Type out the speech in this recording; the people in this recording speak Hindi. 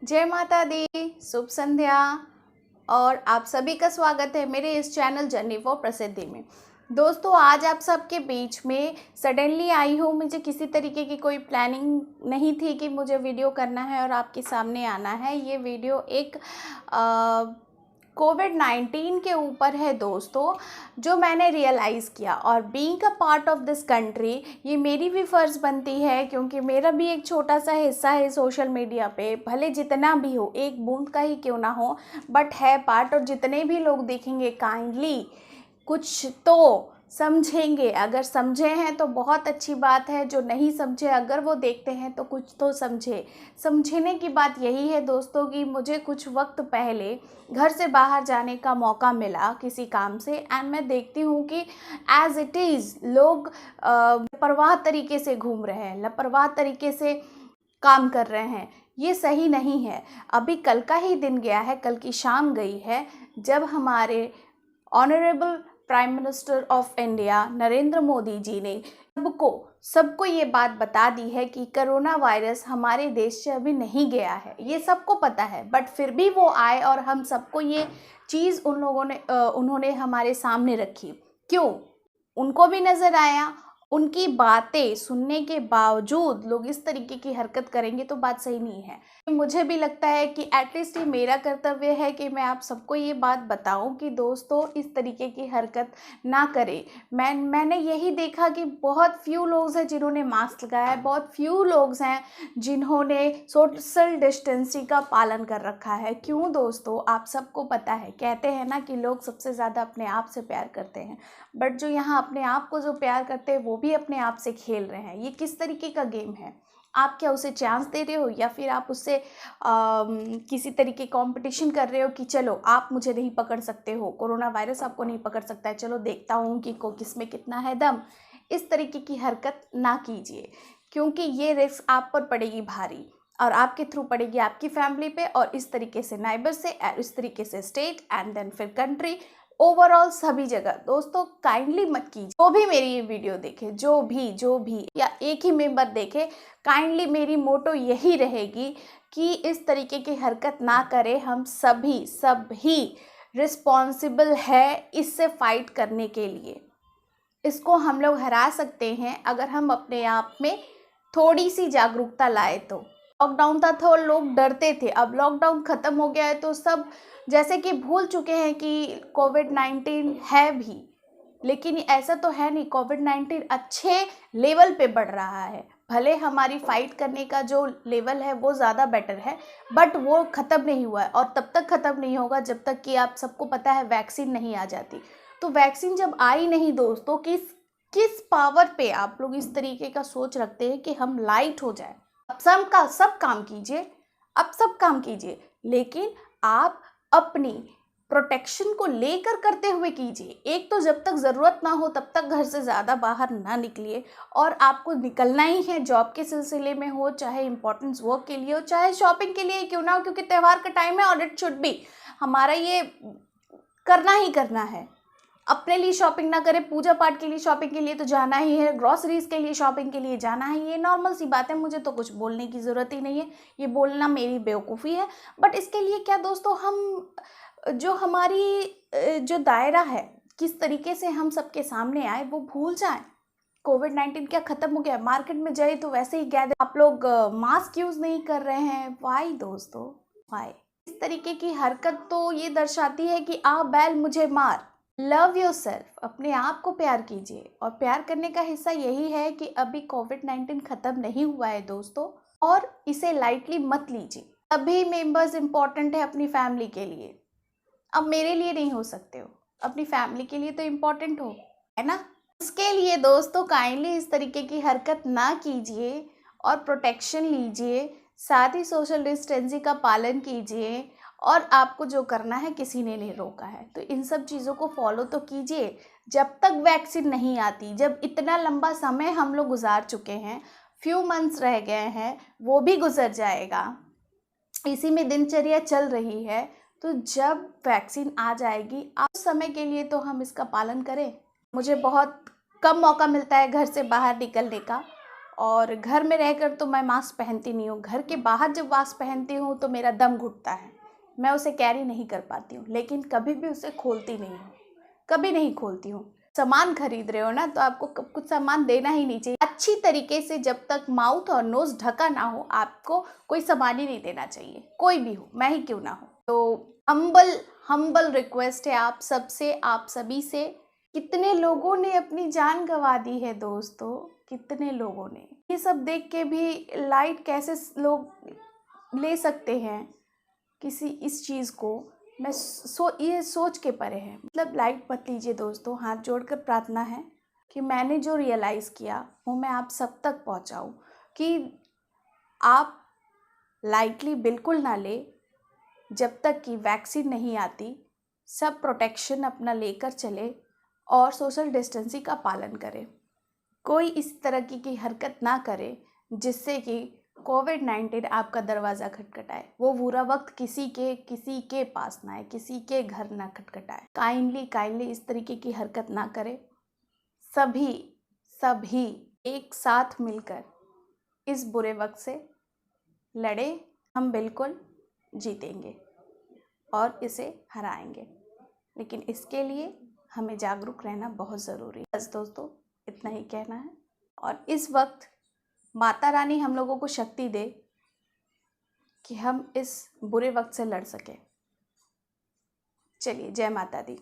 जय माता दी, शुभ संध्या। और आप सभी का स्वागत है मेरे इस चैनल जर्नी फॉर प्रसिद्धि में। दोस्तों, आज आप सबके बीच में सडनली आई हूँ। मुझे किसी तरीके की कोई प्लानिंग नहीं थी कि मुझे वीडियो करना है और आपके सामने आना है। ये वीडियो एक कोविड-19 के ऊपर है दोस्तों, जो मैंने रियलाइज़ किया। और being a part of this country, ये मेरी भी फ़र्ज़ बनती है, क्योंकि मेरा भी एक छोटा सा हिस्सा है सोशल मीडिया पे। भले जितना भी हो, एक बूंद का ही क्यों ना हो, बट है पार्ट। और जितने भी लोग देखेंगे काइंडली कुछ तो समझेंगे। अगर समझे हैं तो बहुत अच्छी बात है, जो नहीं समझे अगर वो देखते हैं तो कुछ तो समझे। समझने की बात यही है दोस्तों कि मुझे कुछ वक्त पहले घर से बाहर जाने का मौका मिला किसी काम से, एंड मैं देखती हूँ कि एज़ इट इज़ लोग लापरवाह तरीके से घूम रहे हैं, लापरवाह तरीके से काम कर रहे हैं। ये सही नहीं है। अभी कल का ही दिन गया है, कल की शाम गई है, जब हमारे honourable prime minister of India Narendra Modi ji ने सबको ये बात बता दी है कि कोरोना वायरस हमारे देश से अभी नहीं गया है। ये सबको पता है, बट फिर भी वो आए और हम सबको ये चीज़ उन्होंने हमारे सामने रखी। क्यों? उनको भी नज़र आया। उनकी बातें सुनने के बावजूद लोग इस तरीके की हरकत करेंगे तो बात सही नहीं है। मुझे भी लगता है कि एटलीस्ट ये मेरा कर्तव्य है कि मैं आप सबको ये बात बताऊं कि दोस्तों, इस तरीके की हरकत ना करें। मैंने यही देखा कि बहुत फ्यू लोग हैं जिन्होंने मास्क लगाया है, बहुत फ्यू लोग हैं जिन्होंने सोशल डिस्टेंसिंग का पालन कर रखा है। क्यों दोस्तों? आप सबको पता है, कहते हैं ना कि लोग सबसे ज़्यादा अपने आप से प्यार करते हैं, बट जो यहाँ अपने आप को जो प्यार करते हैं वो भी अपने आप से खेल रहे हैं। ये किस तरीके का गेम है? आप क्या उसे चांस दे रहे हो, या फिर आप उससे किसी तरीके कंपटीशन कर रहे हो कि चलो आप मुझे नहीं पकड़ सकते हो, कोरोना वायरस आपको नहीं पकड़ सकता है, चलो देखता हूँ कि किस में कितना है दम। इस तरीके की हरकत ना कीजिए, क्योंकि ये रिस्क आप पर पड़ेगी भारी, और आपके थ्रू पड़ेगी आपकी फैमिली पे, और इस तरीके से नाइबर से, इस तरीके से स्टेट, एंड देन फिर कंट्री, ओवरऑल सभी जगह। दोस्तों, काइंडली मत कीजिए। जो भी मेरी ये वीडियो देखे, जो भी या एक ही मेंबर देखे, काइंडली मेरी मोटो यही रहेगी कि इस तरीके की हरकत ना करें। हम सभी रिस्पॉन्सिबल है इससे फाइट करने के लिए। इसको हम लोग हरा सकते हैं अगर हम अपने आप में थोड़ी सी जागरूकता लाए तो। लॉकडाउन था तो लोग डरते थे, अब लॉकडाउन ख़त्म हो गया है तो सब जैसे कि भूल चुके हैं कि कोविड-19 है भी। लेकिन ऐसा तो है नहीं, कोविड-19 अच्छे लेवल पे बढ़ रहा है। भले हमारी फाइट करने का जो लेवल है वो ज़्यादा बेटर है, बट वो ख़त्म नहीं हुआ है, और तब तक ख़त्म नहीं होगा जब तक कि आप सबको पता है वैक्सीन नहीं आ जाती। तो वैक्सीन जब आई नहीं दोस्तों, किस पावर पे आप लोग इस तरीके का सोच रखते हैं कि हम लाइट हो जाए? अब सब काम कीजिए, अब सब काम कीजिए, लेकिन आप अपनी प्रोटेक्शन को लेकर करते हुए कीजिए। एक तो जब तक ज़रूरत ना हो तब तक घर से ज़्यादा बाहर ना निकलिए, और आपको निकलना ही है, जॉब के सिलसिले में हो, चाहे इंपॉर्टेंस वर्क के लिए हो, चाहे शॉपिंग के लिए क्यों ना हो, क्योंकि त्यौहार का टाइम है और इट शुड बी, हमारा ये करना ही करना है। अपने लिए शॉपिंग ना करें, पूजा पाठ के लिए शॉपिंग के लिए तो जाना ही है, ग्रॉसरीज के लिए शॉपिंग के लिए जाना ही है। नॉर्मल सी बात है, मुझे तो कुछ बोलने की ज़रूरत ही नहीं है, ये बोलना मेरी बेवकूफ़ी है। बट इसके लिए क्या दोस्तों, हम जो हमारी जो दायरा है, किस तरीके से हम सबके सामने आए वो भूल जाएं। कोविड-19 क्या ख़त्म हो गया? मार्केट में जाए तो वैसे ही गैदर, आप लोग मास्क यूज़ नहीं कर रहे हैं। वाई दोस्तों, वाई? इस तरीके की हरकत तो ये दर्शाती है कि आ बैल मुझे मार। लव योरसेल्फ, अपने आप को प्यार कीजिए, और प्यार करने का हिस्सा यही है कि अभी कोविड-19 ख़त्म नहीं हुआ है दोस्तों, और इसे लाइटली मत लीजिए। सभी मेंबर्स इंपॉर्टेंट है अपनी फैमिली के लिए। अब मेरे लिए नहीं हो सकते हो, अपनी फैमिली के लिए तो इम्पोर्टेंट हो, है ना? उसके लिए दोस्तों काइंडली इस तरीके की हरकत ना कीजिए, और प्रोटेक्शन लीजिए, साथ ही सोशल डिस्टेंसिंग का पालन कीजिए, और आपको जो करना है किसी ने नहीं रोका है, तो इन सब चीज़ों को फॉलो तो कीजिए जब तक वैक्सीन नहीं आती। जब इतना लंबा समय हम लोग गुजार चुके हैं, फ्यू मंथ्स रह गए हैं, वो भी गुजर जाएगा, इसी में दिनचर्या चल रही है। तो जब वैक्सीन आ जाएगी, उस समय के लिए तो हम इसका पालन करें। मुझे बहुत कम मौका मिलता है घर से बाहर निकलने का, और घर में रहकर तो मैं मास्क पहनती नहीं हूँ, घर के बाहर जब मास्क पहनती हूँ तो मेरा दम घुटता है, मैं उसे कैरी नहीं कर पाती हूँ, लेकिन कभी भी उसे खोलती नहीं हूँ, कभी नहीं खोलती हूँ। सामान खरीद रहे हो ना, तो आपको कुछ सामान देना ही नहीं चाहिए अच्छी तरीके से। जब तक माउथ और नोज ढका ना हो, आपको कोई सामान ही नहीं देना चाहिए, कोई भी हो, मैं ही क्यों ना हो। तो हम्बल रिक्वेस्ट है आप सबसे, आप सभी से। कितने लोगों ने अपनी जान गंवा दी है दोस्तों, कितने लोगों ने। ये सब देख के भी लाइट कैसे लोग ले सकते हैं किसी इस चीज़ को, मैं ये सोच के परे है। मतलब लाइट मत लीजिए दोस्तों, हाथ जोड़कर प्रार्थना है कि मैंने जो रियलाइज़ किया वो मैं आप सब तक पहुंचाऊं, कि आप लाइटली बिल्कुल ना ले जब तक कि वैक्सीन नहीं आती। सब प्रोटेक्शन अपना लेकर चले और सोशल डिस्टेंसिंग का पालन करें। कोई इस तरह की हरकत ना करे जिससे कि कोविड-19 आपका दरवाज़ा खटखटाए। वो बुरा वक्त किसी के पास ना आए, किसी के घर ना खटखटाए। काइंडली इस तरीके की हरकत ना करें। सभी एक साथ मिलकर इस बुरे वक्त से लड़े, हम बिल्कुल जीतेंगे और इसे हराएंगे। लेकिन इसके लिए हमें जागरूक रहना बहुत ज़रूरी है। बस दोस्तों, इतना ही कहना है। और इस वक्त माता रानी हम लोगों को शक्ति दे कि हम इस बुरे वक्त से लड़ सकें। चलिए, जय माता दी।